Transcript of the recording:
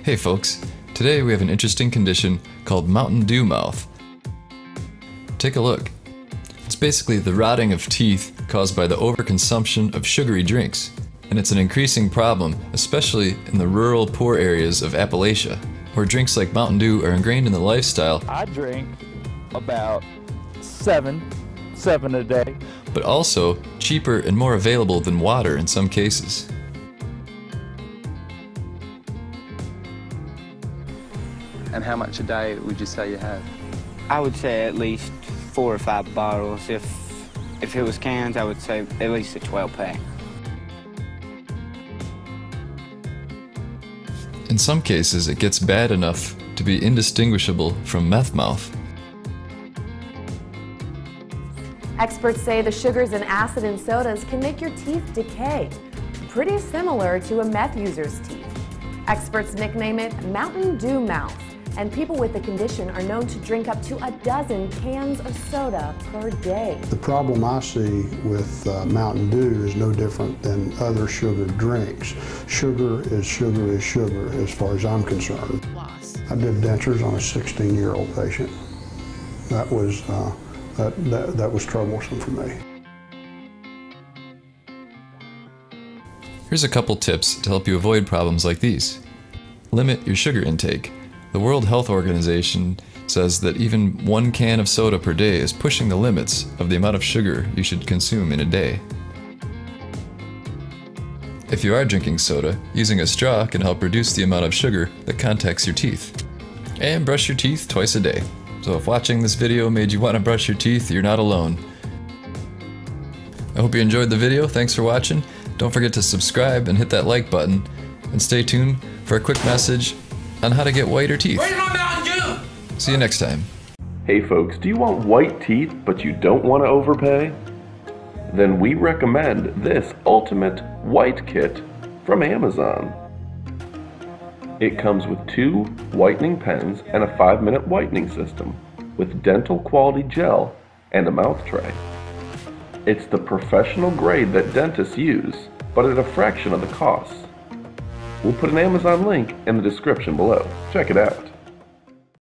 Hey folks, today we have an interesting condition called Mountain Dew mouth. Take a look. It's basically the rotting of teeth caused by the overconsumption of sugary drinks, and it's an increasing problem, especially in the rural poor areas of Appalachia, where drinks like Mountain Dew are ingrained in the lifestyle. I drink about seven a day. But also cheaper and more available than water in some cases. And how much a day would you say you have? I would say at least 4 or 5 bottles. If it was cans, I would say at least a 12-pack. In some cases, it gets bad enough to be indistinguishable from meth mouth. Experts say the sugars and acid in sodas can make your teeth decay, pretty similar to a meth user's teeth. Experts nickname it Mountain Dew mouth, and people with the condition are known to drink up to a dozen cans of soda per day. The problem I see with Mountain Dew is no different than other sugared drinks. Sugar is sugar is sugar as far as I'm concerned. I did dentures on a 16-year-old patient. That was troublesome for me. Here's a couple tips to help you avoid problems like these. Limit your sugar intake. The World Health Organization says that even 1 can of soda per day is pushing the limits of the amount of sugar you should consume in a day. If you are drinking soda, using a straw can help reduce the amount of sugar that contacts your teeth. And brush your teeth twice a day. So if watching this video made you want to brush your teeth, you're not alone. I hope you enjoyed the video. Thanks for watching. Don't forget to subscribe and hit that like button. And stay tuned for a quick message on how to get whiter teeth. Where's my Mountain Dew? See you next time. Hey folks, do you want white teeth but you don't want to overpay? Then we recommend this Ultimate White Kit from Amazon. It comes with 2 whitening pens and a 5-minute whitening system with dental quality gel and a mouth tray. It's the professional grade that dentists use, but at a fraction of the cost. We'll put an Amazon link in the description below. Check it out.